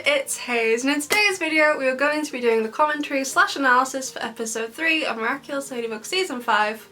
it's Hayes, and in today's video we are going to be doing the commentary / analysis for episode 3 of Miraculous Ladybug season 5,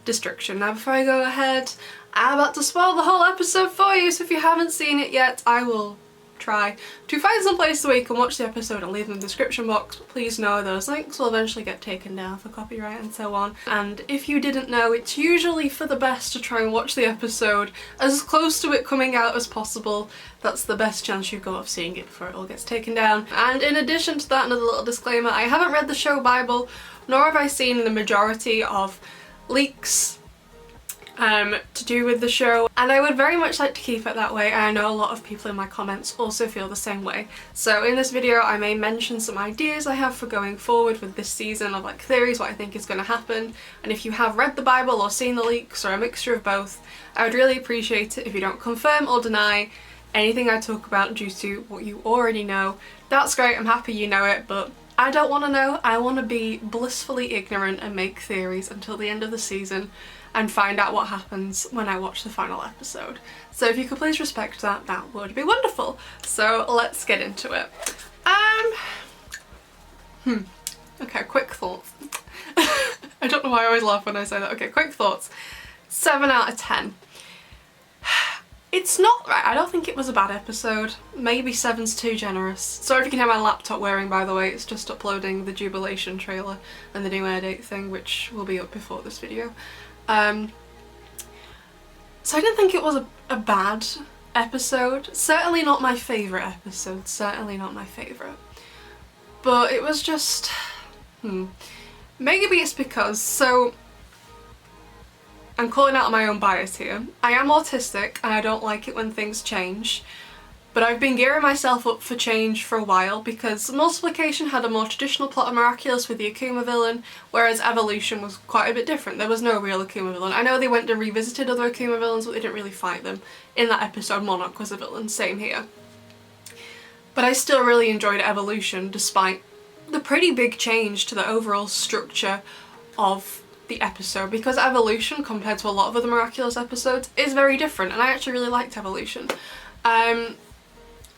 Destruction. Now before I go ahead, I'm about to spoil the whole episode for you, so if you haven't seen it yet, I will try to find some place where you can watch the episode and leave them in the description box, but please know those links will eventually get taken down for copyright and so on. And if you didn't know, it's usually for the best to try and watch the episode as close to it coming out as possible. That's the best chance you've got of seeing it before it all gets taken down. And in addition to that, another little disclaimer, I haven't read the show Bible, nor have I seen the majority of leaks to do with the show, and I would very much like to keep it that way. I know a lot of people in my comments also feel the same way. So in this video I may mention some ideas I have for going forward with this season of like theories, what I think is going to happen, and if you have read the Bible or seen the leaks or a mixture of both, I would really appreciate it if you don't confirm or deny anything I talk about due to what you already know. That's great, I'm happy you know it, but I don't want to know. I want to be blissfully ignorant and make theories until the end of the season and find out what happens when I watch the final episode. So if you could please respect that, that would be wonderful. So let's get into it. Okay, quick thoughts. I don't know why I always laugh when I say that. Okay, quick thoughts. 7 out of 10. It's not right. I don't think it was a bad episode. Maybe 7's too generous. Sorry if you can hear my laptop whirring, by the way. It's just uploading the Jubilation trailer and the new air date thing, which will be up before this video. So I didn't think it was a bad episode. Certainly not my favourite episode. Certainly not my favourite. But it was just... Maybe it's because... So... I'm calling out my own bias here. I am autistic and I don't like it when things change, but I've been gearing myself up for change for a while because Multiplication had a more traditional plot of Miraculous with the Akuma villain, whereas Evolution was quite a bit different. There was no real Akuma villain. I know they went and revisited other Akuma villains, but they didn't really fight them. In that episode, Monarch was a villain, same here. But I still really enjoyed Evolution despite the pretty big change to the overall structure of the episode, because Evolution, compared to a lot of other Miraculous episodes, is very different, and I actually really liked Evolution.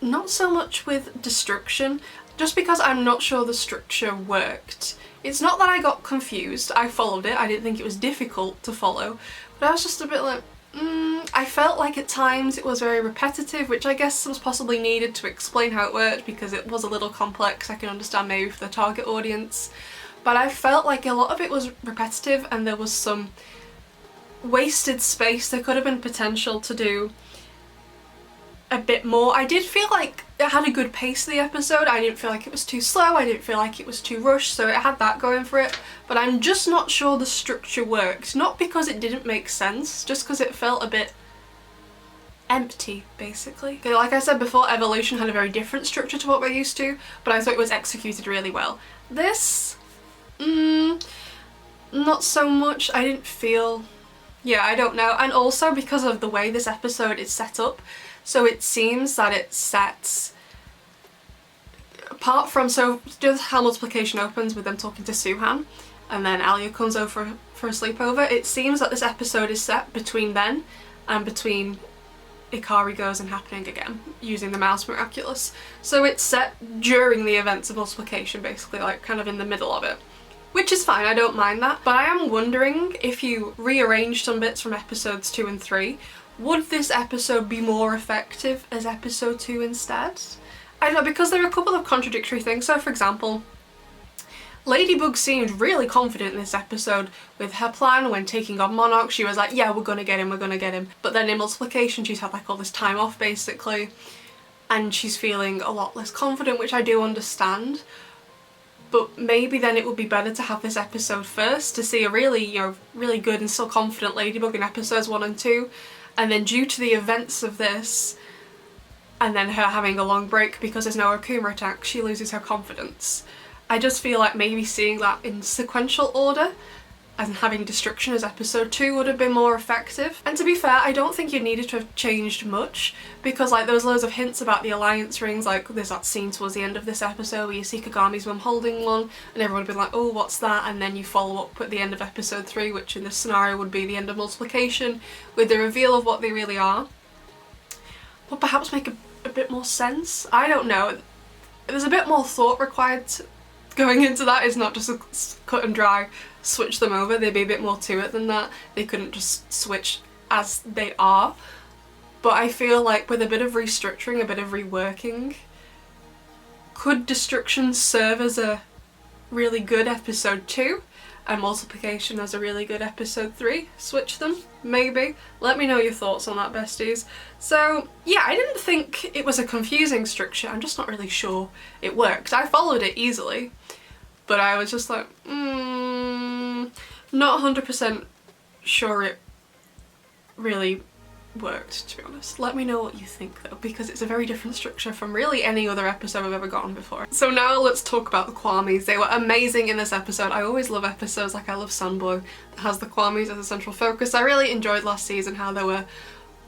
Not so much with Destruction, just because I'm not sure the structure worked. It's not that I got confused, I followed it, I didn't think it was difficult to follow, but I was just a bit like, I felt like at times it was very repetitive, which I guess was possibly needed to explain how it worked because it was a little complex. I can understand maybe for the target audience. But I felt like a lot of it was repetitive and there was some wasted space. There could have been potential to do a bit more. I did feel like it had a good pace of the episode. I didn't feel like it was too slow. I didn't feel like it was too rushed, so it had that going for it. But I'm just not sure the structure worked. Not because it didn't make sense, just because it felt a bit empty, basically. Okay, like I said before, Evolution had a very different structure to what we're used to, but I thought it was executed really well. This... not so much. I didn't feel... Yeah, I don't know. And also because of the way this episode is set up, so it seems that it sets... Apart from... So, just how Multiplication opens with them talking to Suhan, and then Alia comes over for a sleepover, it seems that this episode is set between then and between Ikari Goes and Happening Again, using the mouse Miraculous. So it's set during the events of Multiplication, basically, like kind of in the middle of it. Which is fine, I don't mind that. But I am wondering if you rearrange some bits from episodes 2 and 3, would this episode be more effective as episode 2 instead? I don't know, because there are a couple of contradictory things. So for example, Ladybug seemed really confident in this episode with her plan when taking on Monarch. She was like, yeah, we're gonna get him, we're gonna get him. But then in Multiplication she's had like all this time off basically, and she's feeling a lot less confident, which I do understand. But maybe then it would be better to have this episode first to see a really, you know, really good and still confident Ladybug in episodes 1 and 2, and then due to the events of this, and then her having a long break because there's no Akuma attack, she loses her confidence. I just feel like maybe seeing that in sequential order and having Destruction as episode 2 would have been more effective. And to be fair, I don't think you needed to have changed much, because like there was loads of hints about the alliance rings. Like there's that scene towards the end of this episode where you see Kagami's mum holding one and everyone would be like, oh, what's that? And then you follow up at the end of episode 3, which in this scenario would be the end of Multiplication, with the reveal of what they really are. But perhaps make a a bit more sense. I don't know. There's a bit more thought required going into that. It's not just a cut and dry switch them over. There'd be a bit more to it than that. They couldn't just switch as they are. But I feel like with a bit of restructuring, a bit of reworking, could Destruction serve as a really good episode 2 and Multiplication as a really good episode 3? Switch them, maybe. Let me know your thoughts on that, besties. So yeah, I didn't think it was a confusing structure. I'm just not really sure it worked. I followed it easily, but I was just like, not 100% sure it really worked, to be honest. Let me know what you think though, because it's a very different structure from really any other episode I've ever gotten before. So now let's talk about the Kwamis. They were amazing in this episode. I always love episodes like I love Sandboy that has the Kwamis as a central focus. I really enjoyed last season how there were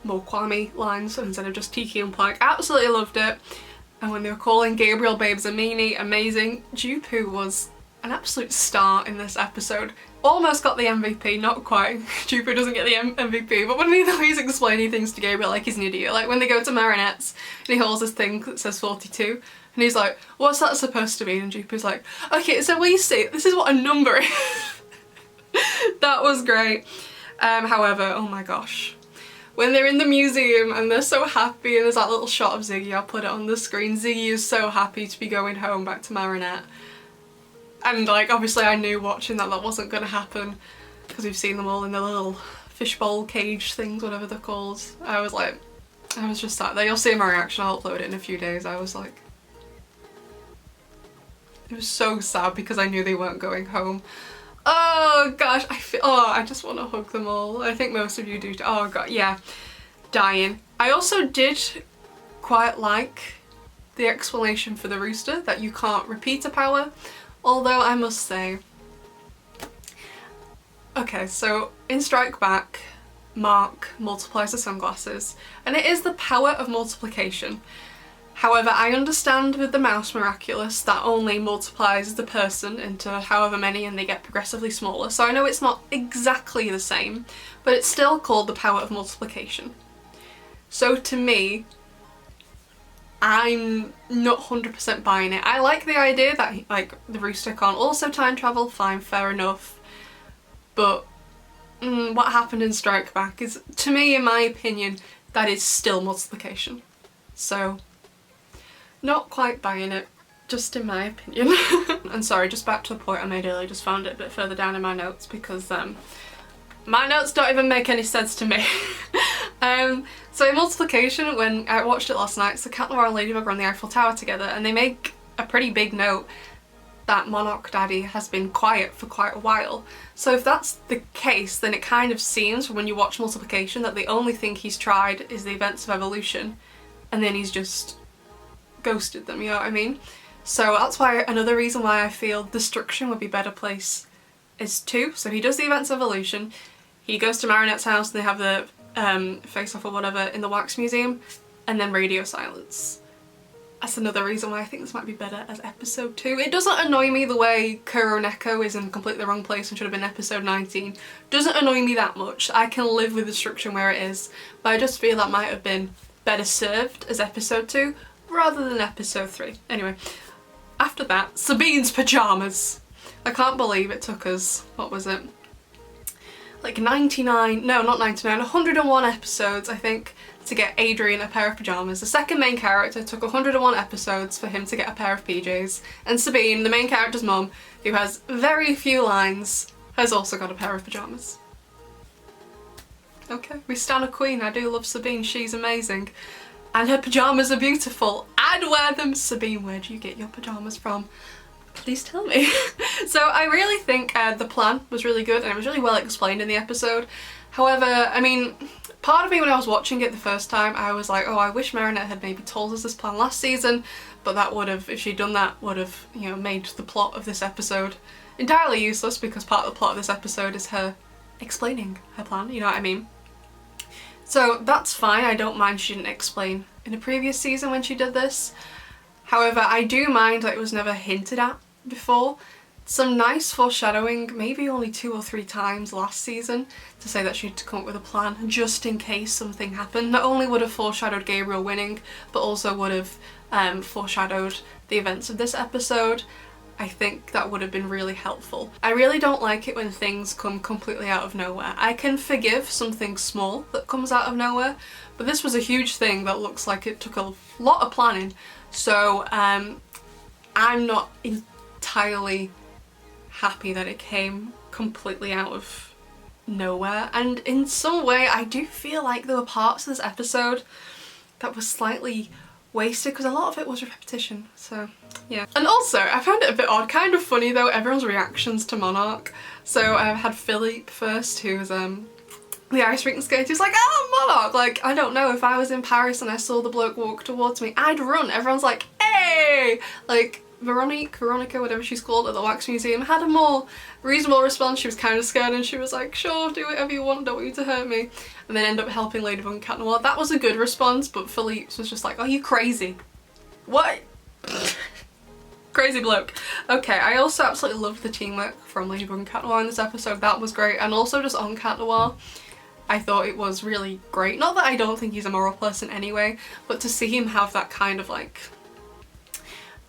more Kwami lines instead of just Tiki and Plank. Absolutely loved it. And when they were calling Gabriel Babes a meanie, amazing. Jupu was an absolute star in this episode. Almost got the MVP, not quite. Jupu doesn't get the MVP, but when he's explaining things to Gabriel like he's an idiot, like when they go to Marinette's and he holds this thing that says 42 and he's like, what's that supposed to mean? And Jupu's like, okay, so when you say this is what a number is. That was great. However, oh my gosh, when they're in the museum and they're so happy and there's that little shot of Ziggy, I'll put it on the screen, Ziggy is so happy to be going home back to Marinette. And like obviously I knew watching that wasn't going to happen because we've seen them all in their little fishbowl cage things, whatever they're called. I was just sat there. You'll see my reaction, I'll upload it in a few days. I was like, it was so sad because I knew they weren't going home. Oh gosh, I just want to hug them all. I think most of you do. Oh god, yeah, dying. I also did quite like the explanation for the rooster that you can't repeat a power. Although I must say, okay, so in Strike Back, Mark multiplies the sunglasses, and it is the power of multiplication. However, I understand with the mouse Miraculous that only multiplies the person into however many and they get progressively smaller, so I know it's not exactly the same, but it's still called the power of multiplication. So to me, I'm not 100% buying it. I like the idea that like the rooster can't also time travel, fine, fair enough, but what happened in Strike Back is, to me, in my opinion, that is still multiplication. So not quite buying it, just in my opinion. And sorry, just back to the point I made earlier, just found it a bit further down in my notes because my notes don't even make any sense to me. So in Multiplication, when I watched it last night, so Cat Noir and Ladybug are on the Eiffel Tower together and they make a pretty big note that Monarch Daddy has been quiet for quite a while. So if that's the case, then it kind of seems from when you watch Multiplication that the only thing he's tried is the events of evolution and then he's just ghosted them, you know what I mean? So that's why another reason why I feel Destruction would be better place is 2. So he does the events of evolution, he goes to Marinette's house and they have the face-off or whatever in the Wax Museum, and then radio silence. That's another reason why I think this might be better as episode 2. It doesn't annoy me the way Kuro Neko is in completely the wrong place and should have been episode 19. Doesn't annoy me that much. I can live with Destruction where it is, but I just feel that might have been better served as episode 2 rather than episode 3. Anyway, after that, Sabine's pyjamas. I can't believe it took us, what was it? Like 99, no not 99, 101 episodes I think to get Adrian a pair of pyjamas. The second main character took 101 episodes for him to get a pair of PJs, and Sabine, the main character's mum, who has very few lines, has also got a pair of pyjamas. Okay, we stan a queen. I do love Sabine, she's amazing. And her pyjamas are beautiful. I'd wear them. Sabine, where do you get your pyjamas from? Please tell me. So I really think the plan was really good and it was really well explained in the episode. However, I mean, part of me when I was watching it the first time, I was like, oh, I wish Marinette had maybe told us this plan last season, but that would have, if she'd done that, would have, you know, made the plot of this episode entirely useless because part of the plot of this episode is her explaining her plan, you know what I mean? So that's fine, I don't mind she didn't explain in a previous season when she did this. However, I do mind that it was never hinted at before. some nice foreshadowing, maybe only 2 or 3 times last season, to say that she had to come up with a plan just in case something happened. Not only would have foreshadowed Gabriel winning, but also would have foreshadowed the events of this episode. I think that would have been really helpful. I really don't like it when things come completely out of nowhere. I can forgive something small that comes out of nowhere, but this was a huge thing that looks like it took a lot of planning. So I'm not entirely happy that it came completely out of nowhere. And in some way I do feel like there were parts of this episode that were slightly wasted, because a lot of it was repetition, so yeah. And also I found it a bit odd, kind of funny though, everyone's reactions to Monarch. So I had Philippe first, who's the ice rink skater, who's like, oh, Monarch! Like, I don't know, if I was in Paris and I saw the bloke walk towards me, I'd run. Everyone's like, hey! Like, Veronica, whatever she's called, at the Wax Museum had a more reasonable response. She was kind of scared and she was like, sure, do whatever you want, don't want you to hurt me. And then end up helping Ladybug and Cat Noir. That was a good response, but Philippe's was just like, are you crazy? What? Crazy bloke. Okay, I also absolutely loved the teamwork from Ladybug and Cat Noir in this episode. That was great. And also just on Cat Noir, I thought it was really great. Not that I don't think he's a moral person anyway, but to see him have that kind of like,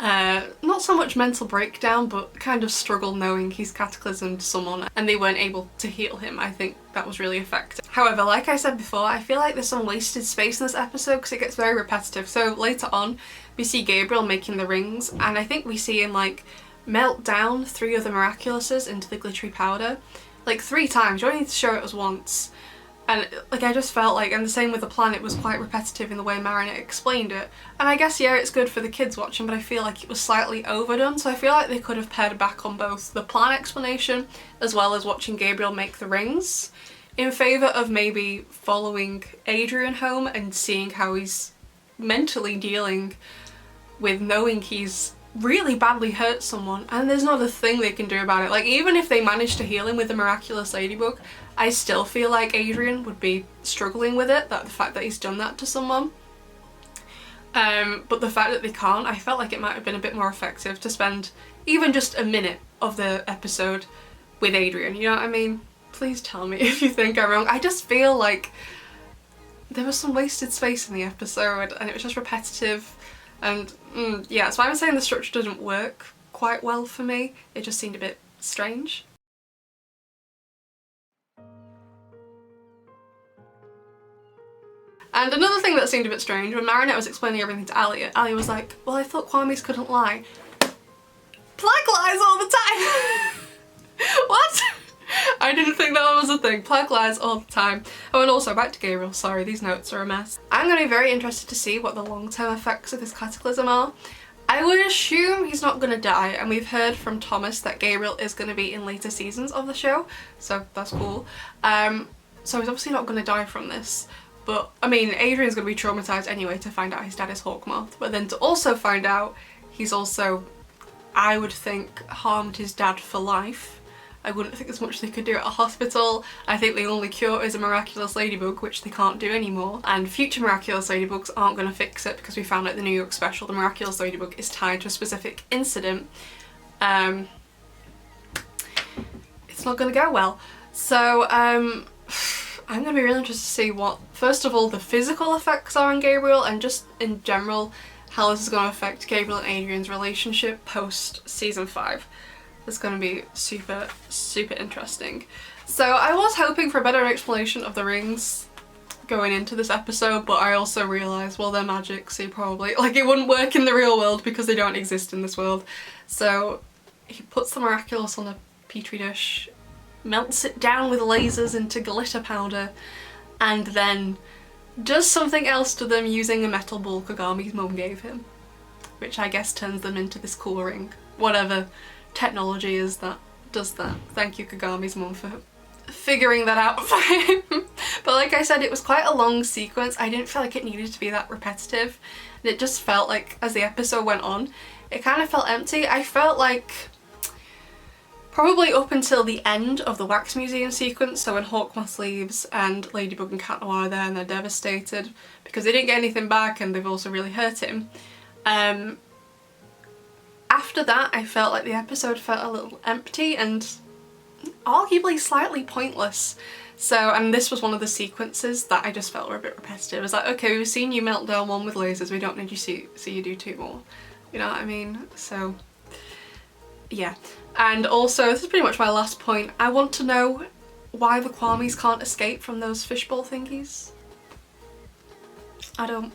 not so much mental breakdown, but kind of struggle knowing he's cataclysmed someone and they weren't able to heal him. I think that was really effective. However, like I said before, I feel like there's some wasted space in this episode because it gets very repetitive. So later on, we see Gabriel making the rings, and I think we see him like melt down 3 of the Miraculouses into the glittery powder. Like 3 times, you only need to show it as once. And like I just felt like, and the same with the plan, it was quite repetitive in the way Marinette explained it. And I guess, yeah, it's good for the kids watching, but I feel like it was slightly overdone. So I feel like they could have pared back on both the plan explanation as well as watching Gabriel make the rings, in favour of maybe following Adrien home and seeing how he's mentally dealing with knowing he's really badly hurt someone and there's not a thing they can do about it. Like, even if they manage to heal him with the miraculous Ladybug, I still feel like Adrien would be struggling with it, that the fact that he's done that to someone. But the fact that they can't, I felt like it might have been a bit more effective to spend even just a minute of the episode with Adrien, you know what I mean? Please tell me if you think I'm wrong. I just feel like there was some wasted space in the episode and it was just repetitive. And yeah, that's why I'm saying the structure doesn't work quite well for me. It just seemed a bit strange. And another thing that seemed a bit strange, when Marinette was explaining everything to Alia, Alia was like, well, I thought Kwame's couldn't lie. Plug lies all the time! What? I didn't think that was a thing. Plug lies all the time. Oh, and also back to Gabriel. Sorry, these notes are a mess. I'm going to be very interested to see what the long-term effects of this cataclysm are. I would assume he's not going to die, and we've heard from Thomas that Gabriel is going to be in later seasons of the show, so that's cool. So he's obviously not going to die from this. But, I mean, Adrian's going to be traumatised anyway to find out his dad is Hawkmoth, but then to also find out he's also, I would think, harmed his dad for life. I wouldn't think there's much they could do at a hospital. I think the only cure is a miraculous ladybug, which they can't do anymore. And future miraculous ladybugs aren't going to fix it because we found out the New York special, the miraculous ladybug is tied to a specific incident. It's not going to go well. So I'm going to be really interested to see what, first of all, the physical effects are on Gabriel, and just in general how this is going to affect Gabriel and Adrian's relationship post season 5. It's going to be super, super interesting. So I was hoping for a better explanation of the rings going into this episode, but I also realised, well, they're magic, so probably, like, it wouldn't work in the real world because they don't exist in this world. So he puts the miraculous on a petri dish, melts it down with lasers into glitter powder, and then does something else to them using a metal ball Kagami's mum gave him, which I guess turns them into this cool ring. Whatever technology is that does that. Thank you, Kagami's mum, for figuring that out for him. But like I said, it was quite a long sequence. I didn't feel like it needed to be that repetitive, and it just felt like as the episode went on, it kind of felt empty. I felt like probably up until the end of the Wax Museum sequence, so when Hawkmoth leaves and Ladybug and Cat Noir are there and they're devastated because they didn't get anything back and they've also really hurt him. after that I felt like the episode felt a little empty and arguably slightly pointless. So, and this was one of the sequences that I just felt were a bit repetitive. It's like, okay, we've seen you melt down one with lasers, we don't need to see you do 2 more. You know what I mean? So, yeah. And also, this is pretty much my last point, I want to know why the Kwamis can't escape from those fishbowl thingies. I don't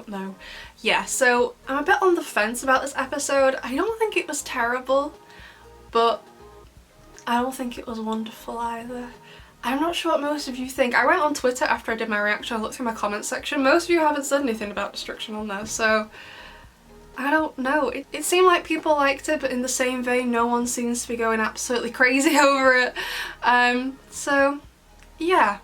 know. Yeah, so I'm a bit on the fence about this episode. I don't think it was terrible, but I don't think it was wonderful either. I'm not sure what most of you think. I went on Twitter after I did my reaction, I looked through my comments section. Most of you haven't said anything about destruction on there, so I don't know. It seemed like people liked it, but in the same vein, no one seems to be going absolutely crazy over it. So yeah.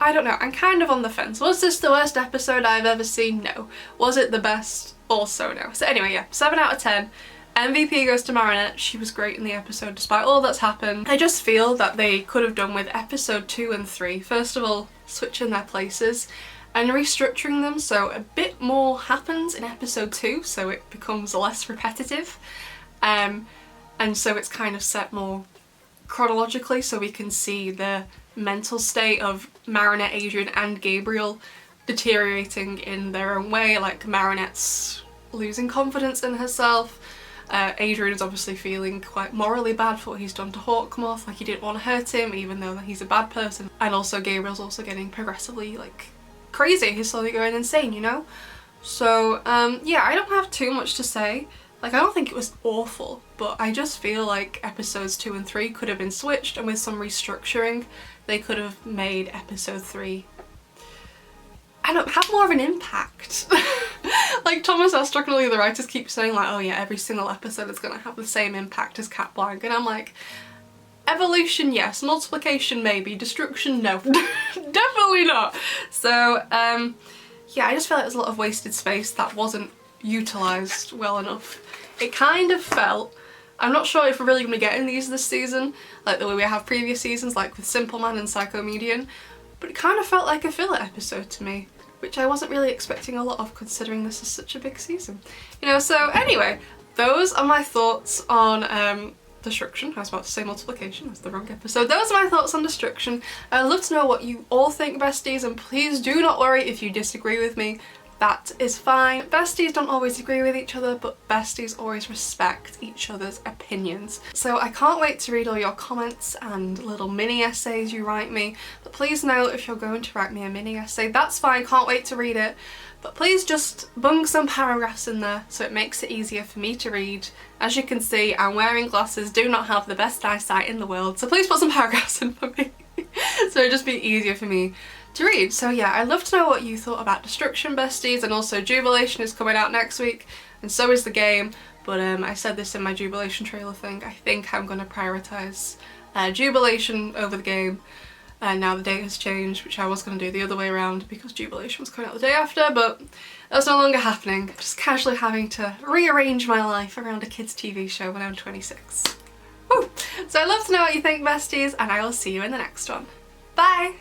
I don't know, I'm kind of on the fence. Was this the worst episode I've ever seen? No. Was it the best? Also no. So anyway, yeah, 7 out of 10. MVP goes to Marinette. She was great in the episode despite all that's happened. I just feel that they could have done with episode 2 and 3. First of all, switching their places and restructuring them so a bit more happens in episode 2, so it becomes less repetitive. And so it's kind of set more chronologically so we can see the mental state of Marinette, Adrian and Gabriel deteriorating in their own way. Like Marinette's losing confidence in herself. Adrian is obviously feeling quite morally bad for what he's done to Hawkmoth, like he didn't want to hurt him even though he's a bad person. And also Gabriel's also getting progressively like crazy, he's slowly going insane, you know? So yeah, I don't have too much to say. Like I don't think it was awful, but I just feel like episodes 2 and 3 could have been switched, and with some restructuring they could have made episode 3, I don't know, have more of an impact. Like Thomas Astrochnally, the writers keep saying like, oh yeah, every single episode is going to have the same impact as Cat Blanc, and I'm like, evolution yes, multiplication maybe, destruction no. Definitely not. So yeah, I just feel like there's a lot of wasted space that wasn't utilised well enough. It kind of felt, I'm not sure if we're really going to get in these this season, like the way we have previous seasons, like with Simple Man and Psychomedian, but it kind of felt like a filler episode to me, which I wasn't really expecting a lot of considering this is such a big season. You know, so anyway, those are my thoughts on Destruction. I was about to say multiplication, that's the wrong episode. Those are my thoughts on Destruction. I'd love to know what you all think, besties, and please do not worry if you disagree with me. That is fine. Besties don't always agree with each other, but besties always respect each other's opinions. So I can't wait to read all your comments and little mini essays you write me. But please know if you're going to write me a mini essay, that's fine, can't wait to read it. But please just bung some paragraphs in there so it makes it easier for me to read. As you can see, I'm wearing glasses, do not have the best eyesight in the world, so please put some paragraphs in for me. So it'll just be easier for me to read. So yeah, I'd love to know what you thought about Destruction, besties, and also Jubilation is coming out next week, and so is the game, but I said this in my Jubilation trailer thing, I think I'm going to prioritise Jubilation over the game, and now the date has changed, which I was going to do the other way around because Jubilation was coming out the day after, but that's no longer happening. I'm just casually having to rearrange my life around a kids TV show when I'm 26. Woo! So I'd love to know what you think, besties, and I will see you in the next one. Bye!